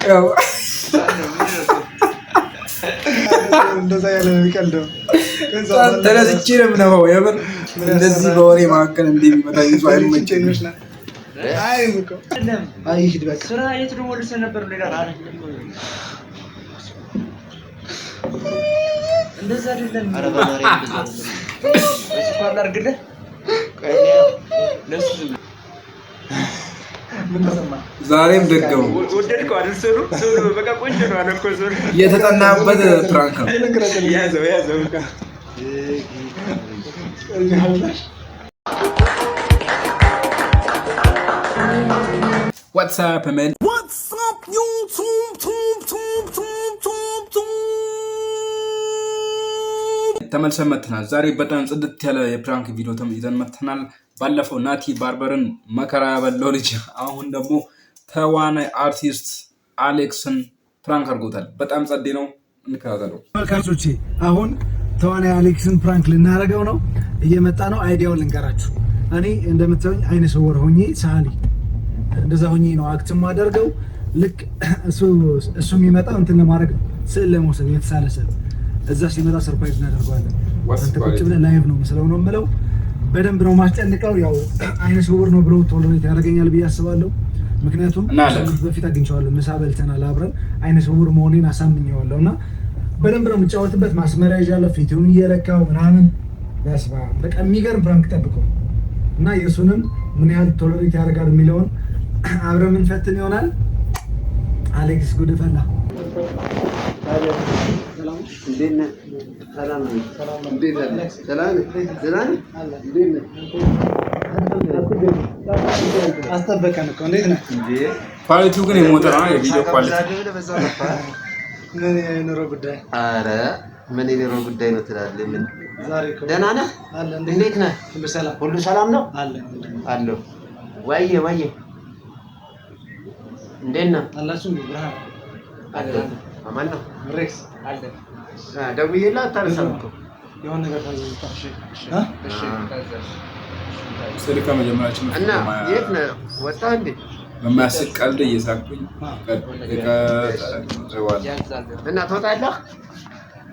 ያው እንደዛ ያለ የሚቀልደው ተነስቼ ነው የምነፋው። የምር እንደዚህ በወሬ መካከል እንዲህ የሚመጣኝ ሰው አይመቸኝም። ስራ የት ነው ወልሰን ነበር እንደዛ አይደለም። ኧረ በማርያም ስኳር አድርግልህ ዛሬም ደገሙ። ወደድከው አይደል? ዞሩ በቃ ቆንጆ ነው አለ እኮ ዞሩ የተጠናበት ፕራንክ ነው። ያዘው What's up man? What's up YouTube? ተመልሰን መጥተናል። ዛሬ በጣም ጽድት ያለ የፕራንክ ቪዲዮ ይዘን መጥተናል። ባለፈው ናቲ ባርበርን መከራ ያበላው ልጅ አሁን ደግሞ ተዋናይ አርቲስት አሌክስን ፕራንክ አድርጎታል። በጣም ጸዴ ነው። እንከታተለው ተመልካቾቼ። አሁን ተዋናይ አሌክስን ፕራንክ ልናደርገው ነው። እየመጣ ነው። አይዲያውን ልንገራችሁ። እኔ እንደምታዩኝ አይነ ስውር ሆኜ ሳሊ እንደዛ ሆኜ ነው አክት ማደርገው። ልክ እሱ የሚመጣው እንትን ለማድረግ ስዕል ለመውሰድ የተሳለ ስዕል እዛ ሲመጣ ሰርፕራይዝ እናደርገዋለን። አንተ ቁጭ ብለህ ላይቭ ነው መስለው ነው የምለው። በደንብ ነው ማስጨንቀው። ያው አይነ ስውር ነው ብሎ ቶሎሬት ያደርገኛል ብዬ አስባለሁ። ምክንያቱም በፊት አግኝቼዋለሁ፣ ምሳ በልተናል አብረን። አይነ ስውር መሆኔን አሳምኜዋለሁ እና በደንብ ነው የምጫወትበት። ማስመሪያ ይዣለሁ፣ ፊቱን እየለካው ምናምን። በስመ አብ በቃ የሚገርም ፕራንክ ጠብቀው እና የእሱንም ምን ያህል ቶሎሬት ያደርጋል የሚለውን አብረን የምንፈትን ይሆናል። አሌክስ ጉድፈላ አስጠበቀን እኮ። እንዴት ነህ? ኳሊቲው ግን የሞተ ነው። የቪዲዮ ኳሊቲ ምን የኑሮ ጉዳይ? ኧረ ምን የኑሮ ጉዳይ ነው ትላለህ? ምን ደህና ነህ? እንዴት ነህ? ሁሉ ሰላም ነው? አለሁ። ወይዬ እንዴት ነህ? አላችሁ? ብርሃን አለ። አማን ነው? ሬክስ አለ። ደውዬልህ አታነሳም እኮ የሆነ ነገር ታዘዝታ። እሺ ስልካ መጀመሪያችን እና የት ነህ? ወጣህ እንዴ? በማያስቅ ቀልድ እየሳቅኩኝ እና ትወጣለህ?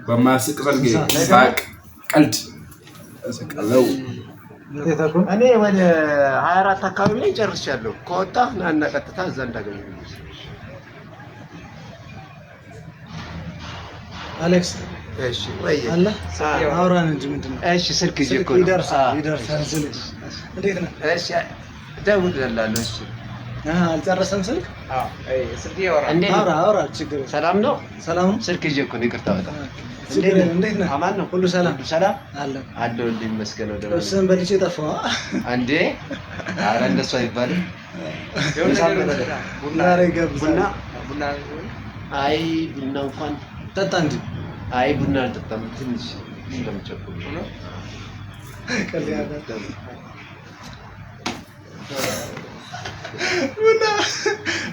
በማያስቅ ሳቅ ቀልድ እስቃለሁ። እኔ ወደ 24 አካባቢ ላይ ጨርሻለሁ። ከወጣህ ና እና ቀጥታ እዛ እንዳገኘህ። አሌክስ እሺ ወይ አለ አውራን እንጂ ምንድነው? እሺ ስልክ ይዤ እኮ ይደርሳል ስልክ። እንዴት ነህ? እሺ እደውልልሃለሁ። እሺ አልጨረሰም ስልክ? አዎ ስልክ ያወራል። አውራ ችግር ሰላም ነው? ሰላም ነው። ስልክ ይዤ እኮ ነው። ይቅርታ በጣም እንዴት ነህ? አማን ነው? ሁሉ ሰላም አለ አለሁልህ ይመስገነው። ደህና ነህ? እሱን በልቼ ጠፋሁ አንዴ። ኧረ እንደሱ አይባልም። ቡና አይ ቡና እንኳን ጠጣ እንጂ አይ ቡና አልጠጣም። ትንሽ እንደምቸኩል ነው።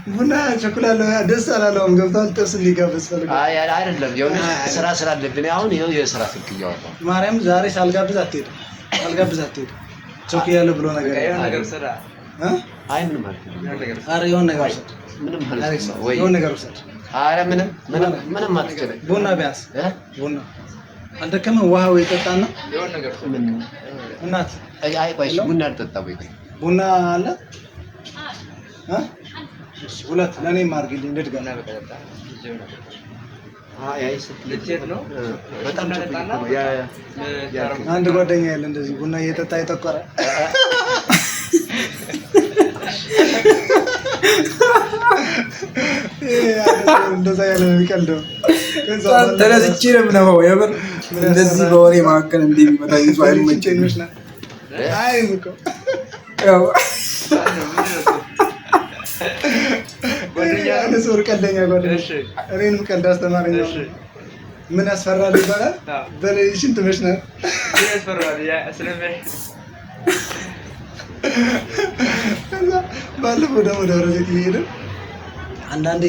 ቡና ቸኩላለሁ። ደስ አላለውም። ገብቷል። ጥርስ እንዲጋብዝ ፈልጋለሁ። አይ አይደለም፣ የሆነ ስራ ስላለብኝ አሁን ይኸው የስራ ስልክ እያወራሁ ማርያም። ዛሬ ሳልጋብዝ አትሄድም። ቸኩያለሁ ብሎ ነገር ስራ አይ ምንም ማለት ነው። ኧረ የሆነ ነገር ውሰድ። ምንም ማለት ነው ወይ የሆነ ነገር ውሰድ። ኧረ ምንም አትችልም። ቡና ቢያንስ ቡና አልደከመም። ውሃ ወይ ጠጣና የሆነ ነገር ምን እናት አይ ቆይ ቡና አልጠጣም ወይ ቡና አለ ሁለት ለኔም አድርግልኝ። ልድገና በቀጣ አይ ልትሄድ ነው? በጣም ነው አንድ ጓደኛ ያለ እንደዚህ ቡና እየጠጣ የጠቆረ እንደዛ ያለ የሚቀልደው ተነስቼ ነው የምነፋው። የምር እንደዚህ በወሬ መካከል እንዲህ የሚመጣኝ ሰው አይመቸኝም። ያው ቀልደኛ ጓደኛ እኔንም ቀልድ አስተማረኝ። ምን ያስፈራል ይባላል። በሌሊሽን ትመሽ ነው ባለፈው ደግሞ ደብረ ዘይት እየሄድን አንዳንዴ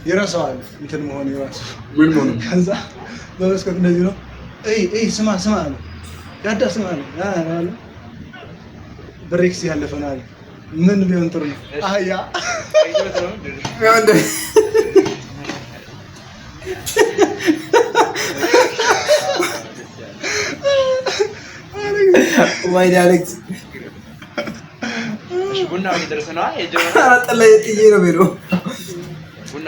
ይረሳዋል እንትን መሆን ይራሱ ምን ሆነ። ከዛ በመስኮት እንደዚህ ነው ስማ አለ። ዳዳ ስማ አለ። ብሬክስ ያለፈ ነው አለ። ምን ቢሆን ጥሩ ነው? አህያ ወይኔ አሌክስ ቡና ይደርሰናል። አራጠለጥዬ ነው ቢሮ ቡና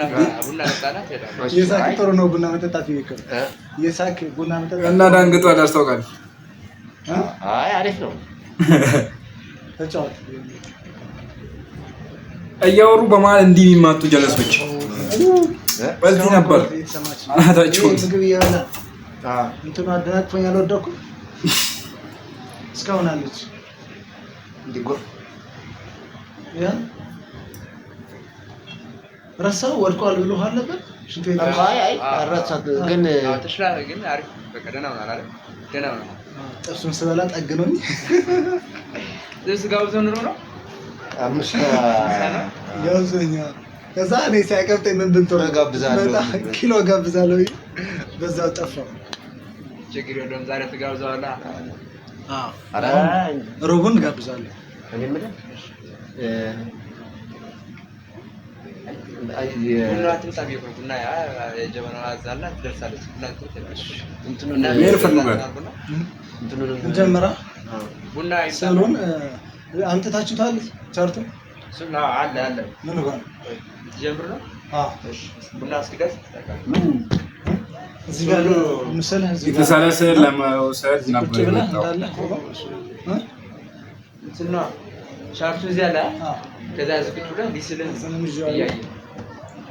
ለጣላት ሄዳለች። የሳክ ጥሩ ነው ቡና መጠጣት ይከር የሳክ ቡና መጠጣት እና ዳንግጧል ያስታውቃል። አይ አሪፍ ነው። ተጫወት እያወሩ በመሀል እንዲህ የሚማቱ ጀለሶች በዚህ ነበር አናታቸው ምግብ እየበላ እንትኑ አደናቅፎኝ አልወደኩም እስካሁን አለች እንዲጎር ያ ረሳው ወድቋል ብሎ አለበት ሽንት ቤት አይ አረሳት ግን ተሽላለ ግን አሪፍ በቃ ደህና ነው አይደል? ደህና ነው። ጥርሱን ስበላ ጠግኖኝ እሱ ጋብዘው ነው አምስት ያውዘኛ ከዛ እኔ ሳይቀርጠኝ ምን ብንተው ጋብዛለሁ ኪሎ ጋብዛለሁ በዛው ጠፋ። ችግር የለውም ዛሬ ተጋብዘዋላ። አረ ሮቡን ጋብዛለሁ። እኔ ምን ቡና ትምጣ ቢሆንና ያ የጀበናው አዛላ ትደርሳለች። እንትኑን እንጀምራ ቡና ሰሎን አምጥታችሁታል ቻርቱ ሱና አለ ምን ሆነ ጀምር ነው። እሺ ቡና እስኪደርስ ምን እዚህ ጋር ምስልህ እዚህ ጋር የተሰለሰለ ለማውሰድ ነበር የመጣው። ሱና ቻርቱ እዚያ ላይ ከዛ ዝግጁ ብለህ ሊስልህ ይያይ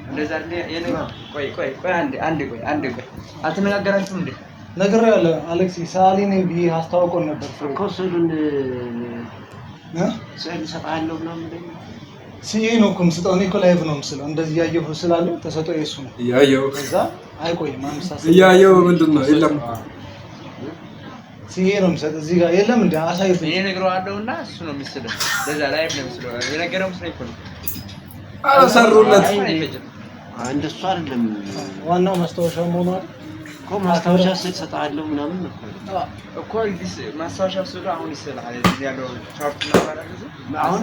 እንደዛ የኔ ቆይ አንዴ ቆይ አትነጋገራችሁም እንዴ? ነግሬያለሁ። አሌክስ ሳሊ ነኝ ብዬ አስተዋውቆን ነበር እኮ ስሉን ስዕል ሰጣለሁ ምናምን ሲዬ ነው እኮ የምስጠው። እኔ እኮ ላይቭ ነው የምስለው። እንደዚህ እያየሁ ስላለው ተሰጠው የእሱ ነው እያየሁ ከዛ አይቆይም አምስት እያየሁ ምንድን ነው የለም ሲዬ ነው የምሰጥ እዚህ ጋር የለም እንደ አሳይቶ እኔ ነግሬዋለሁና እሱ ነው የሚስለው። ለዛ ላይቭ ነው የሚስለው። የነገረው ምስለ ይኮን አሰሩለት እንደሱ አይደለም ዋናው ማስታወሻ መሆኑ አይደል እኮ ማስታወሻ ሰጣለሁ ምናምን እኮ ዲስ ማስታወሻ ስለ አሁን ይስላል እዚህ ያለው ቻርት ነው ማለት ነው። አሁን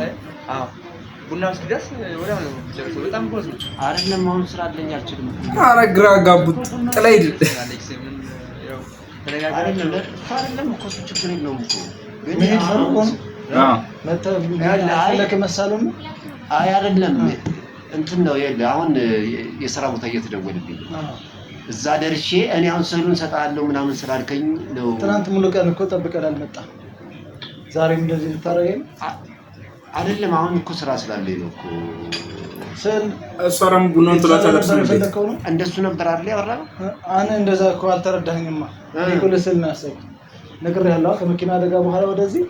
ቡና እስኪደርስ ወዲያው ነው የሚጨርሰው። በጣም ጎዝ ነው አይደለም አሁን ስራ አለኝ አልችልም። ኧረ ግራ ጋቡት ጥላይድ አሌክስ ምን ያው አይደለም እኮ እሱ ችግር የለውም እኮ ግን መሄድ ፈልጎ ነው መጣ ለከ መሳሉን አይ አይደለም እንትን ነው የለ አሁን የሥራ ቦታ እየተደወለልኝ እዛ ደርሼ እኔ አሁን ሰሉን ሰጣለሁ ምናምን ስላልከኝ ነው። ትናንት ሙሉ ቀን እኮ ጠብቀን አልመጣም። ዛሬም እንደዚህ ልታረገኝ አይደለም አሁን እኮ ስራ ስላለኝ ነው እኮ ስል እሷም ቡናን ተላታለች ነው እንደሱ ነበር አይደል ያወራው? አነ እንደዛ እኮ አልተረዳኸኝማ። እኮ ለስል ነው ያሰብኩት ነግሬሃለሁ። ከመኪና አደጋ በኋላ ወደዚህ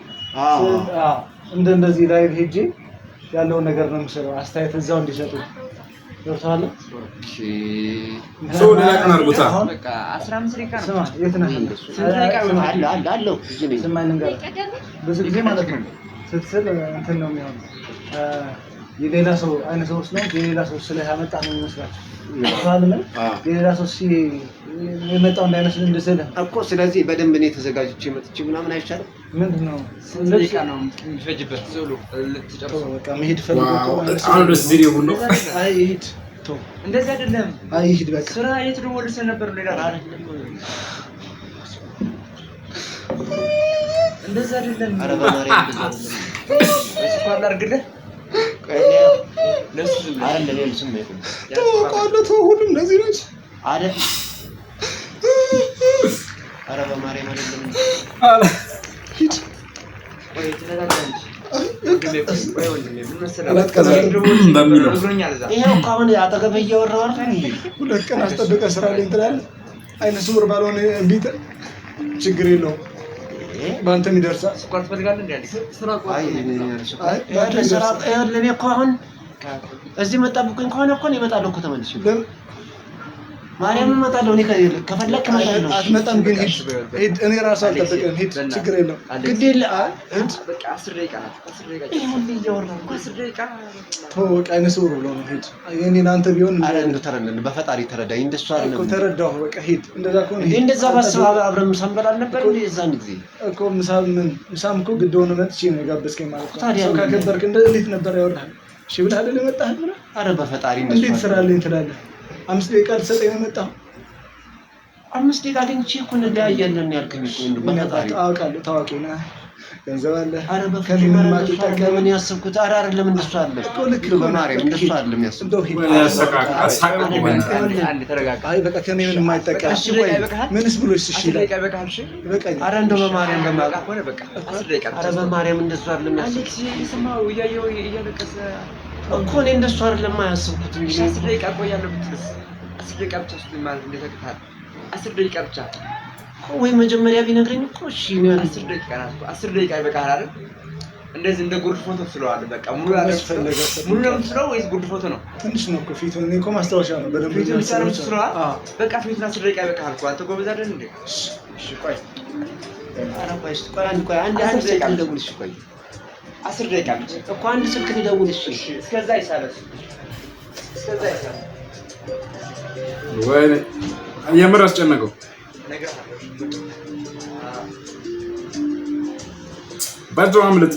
እንደዚህ ላይቭ ሄጄ ያለውን ነገር ነው የምሰራው። አስተያየት እዛው እንዲሰጡ ገብቶሃል? እሺ ሰው ለላቀን አርጉታ በቃ 15 ደቂቃ ነው። ስማ የት ነህ? አለው እዚህ ነኝ። ስማኝ ልንገርህ ብዙ ጊዜ ማለት ነው ስትስል እንትን ነው የሚሆነው የሌላ ሰው አይነ ሰው ነው የሌላ ሰው ስለህ ያመጣ ነው የሚመስላችሁ ገብቶሃል? የሌላ ሰው የመጣው እንዳይመስል እንደሰለህ እኮ ስለዚህ በደንብ እኔ ተዘጋጅቼ መጥቼ ምናምን አይቻልም። ምንድነው ስለዚህ ነው የሚፈጅበት ዞሎ ልትጨርሰው በቃ መሄድ ፈልገው አሁን ደስ ቪዲዮ ነው አይ ሂድ ቶ እንደዛ አይደለም። አይ ሂድ በቃ ስራ የት ነው ወልሰ ነበር ሌላ አይደለም። እንደዛ አይደለም። ኧረ በማርያም እንደዛ አይደለም። እሱ አላርግልህ ቆይያ ለሱ አይደለም የልስም ነው ተቆጣለቶ ሁሉም እንደዚህ ነች አይደል? ኧረ በማርያም አይደለም። ሂድ ወይ ተነጋግረን ወይ ወንድሜ ምን መሰለህ በሚለው ይሄው አሁን አጠገብ እያወራሁ አይደል? ሁለት ቀን አስጠብቀህ ስራ ላይ ትላለህ። አይነ ስውር ባልሆነ እንዴት ችግር የለውም ባንተም ይደርሳል። ስኳር ትፈልጋለህ እንዴ? ስራ አይ ስራ ለኔ እኮ አሁን እዚህ መጣብኩኝ ከሆነ እኮ እመጣለሁ እኮ ተመልሼ ማርያም እመጣለሁ። እኔ ከፈለክ እመጣለሁ። አትመጣም ግን ሂድ። እኔ ራሱ አልጠብቅም። ሂድ፣ ችግር የለውም። ግድ የለም። በቃ 10 ደቂቃ ናት። 10 ደቂቃ ይሁን እያወራሁ 10 ደቂቃ ተወው። አይነ ስውር ብሎ ነው። ሂድ። የእኔን አንተ ቢሆን አረ እንደው ተረዳኝ፣ በፈጣሪ ተረዳኝ። እንደሱ አይደለም እኮ ተረዳሁ። በቃ ሂድ። እንደዛ ከሆነ ሂድ። እንደዛ ባስብ አብረን ምሳ እንበላለን ነበር እንዴ? የዛን ጊዜ እኮ ምሳም እኮ ግድ ሆነ መጥቼ ነው የጋበዝከኝ ማለት ነው። ሰው ካከበርክ እንዴት ነበር ያወራህ? እሺ ብለህ አይደል የመጣህ? አረ በፈጣሪ እንደሱ እንዴት ስራልኝ ትላለህ? 5 ደቂቃ ልትሰጠኝ ነው የመጣኸው? 5 ደቂቃ አግኝቼ እኮ እንለያያለን ያልከኝ እኮ እንደው በፈጣሪ አውቃለሁ። ታዋቂ ነህ፣ ገንዘብ አለ። አረ በፈጣሪ ምን ያሰብኩት? አረ አይደለም እንደሱ አለ እኮ ልክ በማርያም እንደሱ አይደለም ያሰብኩት። አንድ ተረጋጋ። አይ በቃ ከኔ ምንም አይጠቀም። ምንስ ብሎሽ? እሺ ደቂቃ ይበቃል። እሺ በቃኝ። አረ እንደው በማርያም በማርያም ሆነ በቃ 10 ደቂቃ። አረ በማርያም እንደሱ አይደለም ያሰብኩት። አሌክስ ይሰማው እያየው እያለቀሰ እኮ እኔ እንደሱ አይደለም ያሰብኩት። እንግዲህ 10 ደቂቃ ቆያለሁ ብትልስ 10 ደቂቃ ብቻ ውስጥ ማለት እንዴት ተከታተል 10 ደቂቃ ብቻ ወይ መጀመሪያ ቢነግረኝ እኮ እሺ ነው። 10 ደቂቃ ናት። 10 ደቂቃ ይበቃል አይደል? እንደዚህ እንደ ጉርድ ፎቶ ስለዋል በቃ ሙሉ ነው የምትስለው ወይስ ጉርድ ፎቶ ነው? ትንሽ ነው እኮ ፊቱ። እኔ እኮ ማስታወሻ ነው በደንብ ስለዋል። በቃ ፊቱን 10 ደቂቃ ይበቃል እኮ። አንተ ጎበዝ አይደል እንዴ? እሺ ቆይ ኧረ ቆይ አንድ ደቂቃ ልደውልሽ። ቆይ 10 ደቂቃ ብቻ እኮ አንድ ስልክ ልደውልሽ። እስከዛ ይሳለስ ወይ የምር አስጨነቀው። በጆ አምልጥ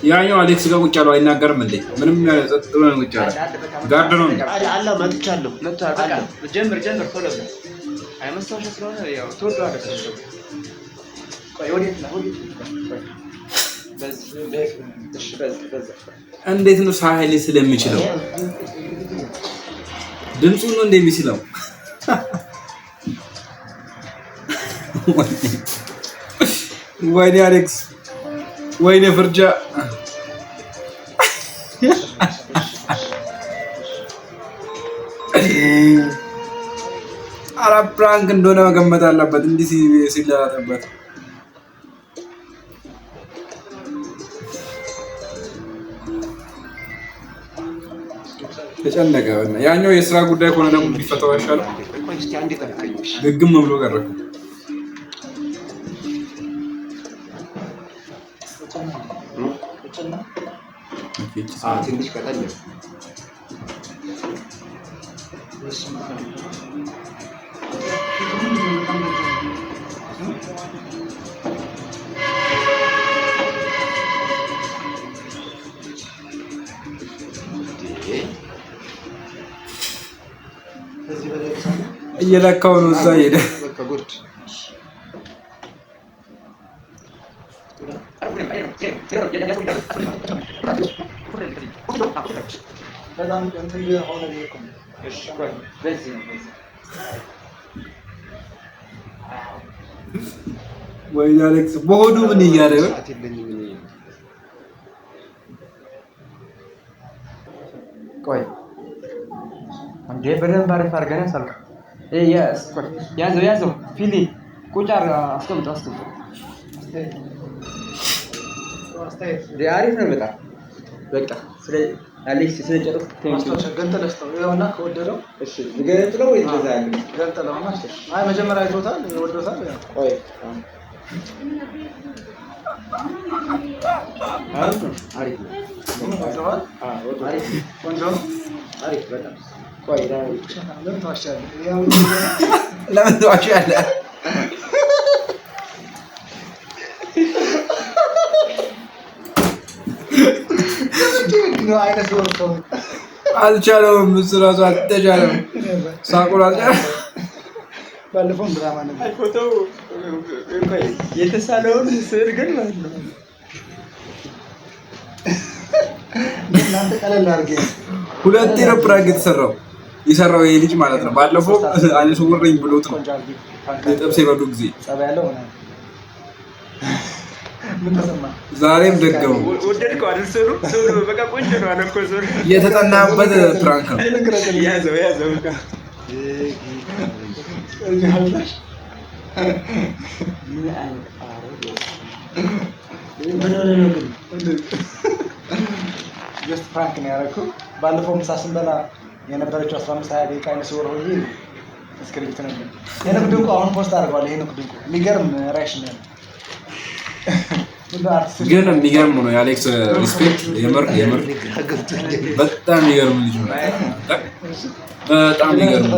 ያኛው አሌክስ ጋር ቁጭ ያለው አይናገርም እንዴ? ምንም ጸጥ ብሎ ነው ቁጭ ያለው። ጋርድ ነው አለ መጥቻለሁ። በቃ ጀምር ቶሎ ብለህ አይመስልሽ ስለሆነ ያው ትወደዋለህ። ቆይ ወዴት ነው? እንዴት ነው ሳይል ስለሚችለው ድምፁ ነው እንደሚችለው ወይኔ አሌክስ ወይኔ ፍርጃ አራ ፕራንክ እንደሆነ መገመት አለበት። እንዲህ ሲላላጠበት ተጨነቀ። ያኛው የስራ ጉዳይ ከሆነ ደግሞ ቢፈታው አይሻልም? ግግም ብሎ ቀረኩ። ትንሽ ቀጠል እየለካው ነው እዛ ሄደ። በጣም እንትን የሆነ ነው። እሺ ቆይ በዚህ ነው ወይ አሌክስ በሆዱ ምን እያለ ነው? ቆይ አንዴ በደንብ አሪፍ አድርገን ያሳልኩ። ያዘው ፊሊ ቁጭ አስቀምጦ አሪፍ ነው በጣም በቃ ስለ አሌክስ ስለጨረስክ ገንጠለስተው ይኸውና ከወደደው እሺ ገንጥለው ወይ እንደዛ ያለ ገንጠለውና አይ መጀመሪያ አይቶታል ወደውታል። ቆይ አሪፍ ነው አሪፍ በጣም ቆይ ለምን ተዋሻለህ? ለምን ተዋሻለህ? ነው አይነት ወርቶ አልቻለውም። እራሱ አልተቻለም። ሳቁራጭ ባለፈው ድራማ ነበር። ፎቶው ቆይ የተሳለውን ስዕል ግን ማለት ነው እናንተ ቀለል አድርገህ ሁለት ፕራንክ የተሰራው የሰራው ይሄ ልጅ ማለት ነው። ባለፈው አይነ ስውር ነኝ ብሎት ነው የጥብስ የበሉ ጊዜ ዛሬም ደገሙ። ወደድከው አይደል? ሶሉ በቃ ቆንጆ ነው አለ እኮ ሶሉ የተጠናበት ፕራንክ ነው። ያዘው በቃ ጀስት ፕራንክ ነው ያደረኩት። ባለፈው ምሳ ስንበላ የነበረችው 15-20 ደቂቃ አይነ ስውር ሆኜ ስክሪፕት ነበር። የንግድ ድንቁ አሁን ፖስት አድርገዋል። ይሄ ንግድ ድንቁ የሚገርም ሪአክሽን ያለው ግን የሚገርም ነው። የአሌክስ ሪስፔክት የምር በጣም የሚገርም ልጅ ነው። በጣም የሚገርም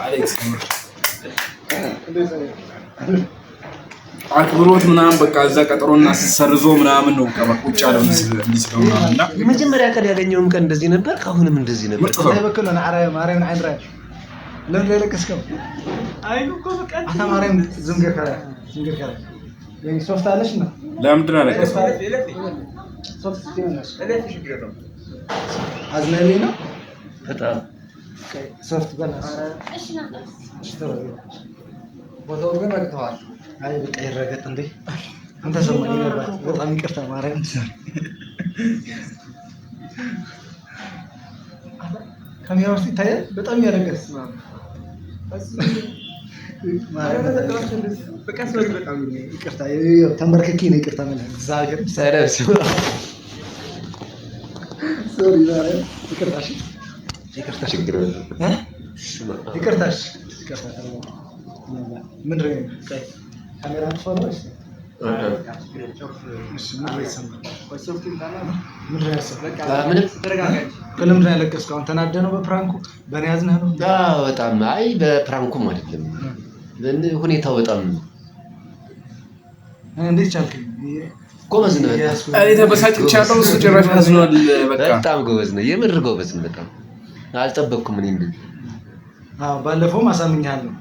አሌክስ አክብሮት ምናምን በቃ እዛ ቀጠሮና ሰርዞ ምናምን ነው ቁጭ ያለው እንዲስለው ምናምን እና መጀመሪያ ቀን ያገኘውም ቀን እንደዚህ ነበር፣ አሁንም እንደዚህ ነበር። በኩል ነው ማርያም አይን ራይ ለምን ለለከስከው አይኑ እኮ በቃ ማርያም ዝምገር ካለ የኔ ሶፍት አለሽ ነው ለምንድን ነው ለከስ ሶፍት ሲሆንሽ አዝናሌ ነው በጣም ሶፍት በላሽ እሺ ነው ቦታው ግን ረግተዋል። አይ በቃ ይረገጥ እንዴ አንተ ሰማኝ ነበር። በጣም ይቅርታ ማርያም ካሜራ ውስጥ ይታያል። በጣም ያረገስ ማርያም በቃ ሰው በጣም ይቅርታ ተንበርክኬ ነው ይቅርታ ማለት እግዚአብሔር ሰረስ ሶሪ ማርያም ይቅርታሽ ይቅርታ ችግር ይቅርታሽ ይቅርታ ምንድን ነው ካሜራ ተፈራሽ ምንም ያለቀስከው አንተ ናደህ ነው በፕራንኩ በእኔ ያዝነህ ነው? በጣም አይ በፕራንኩም አይደለም ሁኔታው በጣም እንዴት ቻልክ? ጎበዝ ነው። እኔ ተበሳጭቻለሁ፣ እሱ ጭራሽ አዝኗል። በቃ በጣም ጎበዝ ነው፣ የምር ጎበዝ ነው። በጣም አልጠበቅኩም እኔ እንዴ። ባለፈውም አሳምኛለሁ።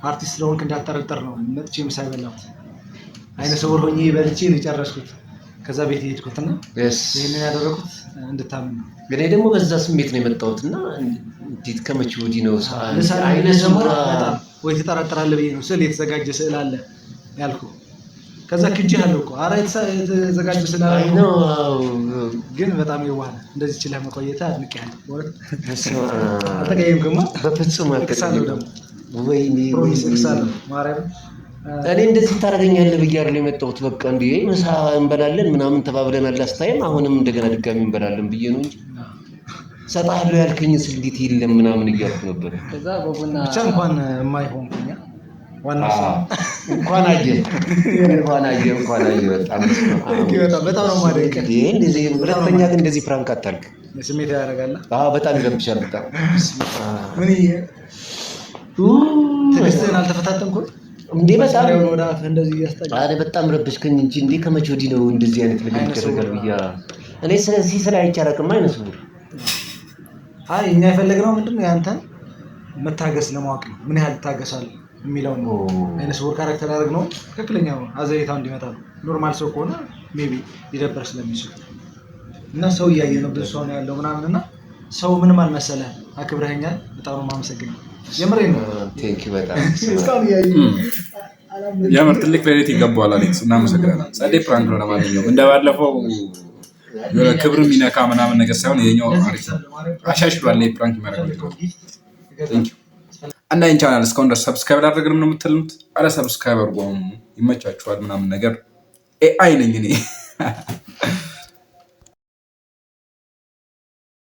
አርቲስት ስለሆንክ እንዳትጠረጠር ነው መጥቼ ምሳ በላሁት። አይነ ስውር ሆኜ በልቼ ነው የጨረስኩት። ከዛ ቤት ሄድኩትና ይሄንን ያደረኩት እንድታምን ነው። እኔ ደግሞ በዛ ስሜት ነው የመጣሁትና እንዴት ከመቼ ወዲህ ነው አይነ ስውር ወይ ትጠረጥራለህ ብዬ ነው። ስዕል የተዘጋጀ ስዕል አለ ያልኩህ። ከዛ ክጂ አለው እኮ ኧረ የተዘጋጀ ስዕል አለ ነው። ግን በጣም የዋህ እንደዚህ ችለህ መቆየትህ አድንቄሃለሁ። አልተቀየምክማ? በፍጹም አልተቀየምኩም። ደግሞ ወይኔ ፕሮሚስ እክሳለሁ ማርያም እኔ እንደዚህ ታደርገኛለህ ብዬ አይደል የመጣሁት። በቃ እንዴ ምሳ እንበላለን ምናምን ተባብለናል ላስት ታይም፣ አሁንም እንደገና ድጋሚ እንበላለን ብዬ ነው እንጂ ሰጣለሁ ያልከኝ እንዴት የለም ምናምን እያልኩ ነበር። ከዛ በቡና ብቻ እንኳን የማይሆንኩኛ ዋና እንኳን አየህ በጣም ነው ማደንቅ። እንደዚህ ሁለተኛ ግን እንደዚህ ፍራንክ አታልክ። ስሜት ያደርጋል። በጣም ይረብሻል። በጣም ምን ትዕግስትህን አልተፈታተንኩም እንዴ? በጣም ወደ አፍ እንደዚህ ያስጠጋል። አረ በጣም ረብሽከኝ እንጂ እንዴ ከመቼ ወዲህ ነው እንደዚህ አይነት ነገር ይደረጋል ብያ እኔ ስለዚህ ስላይቻረቅማ አይነሱ። አይ እኛ የፈለግነው ምንድነው ያንተን መታገስ ለማወቅ ነው። ምን ያህል ታገሳለህ የሚለው ነው። አይነ ስውር ካራክተር ያደረግነው ትክክለኛው አዘይታው እንዲመጣ ነው። ኖርማል ሰው ከሆነ ሜቢ ሊደበር ስለሚችል እና ሰው እያየ ነው ብዙ ሰው ነው ያለው ምናምን እና ሰው ምንም አልመሰለህም። አክብረኸኛል። በጣም ነው የማመሰግነው። የምሬን ነው። ቴንክ ዩ በጣም የምር ትልቅ ክሬዲት ይገባዋል አሌክስ። እናመሰግናለን። ጸዴ ፕራንክ ነው። ለማንኛውም እንደባለፈው ክብር የሚነካ ምናምን ነገር ሳይሆን የኛው አሪፍ ነው። አሻሽሏል ላይ ፕራንክ የሚያደርገው። ቴንክ ዩ። እና ይህን ቻናል እስካሁን ድረስ ሰብስክራይብ አላደረግንም ነው የምትሉት? አረ ሰብስክራይብ አድርጉ። ይመቻችኋል ምናምን ነገር ኤአይ ነኝ እኔ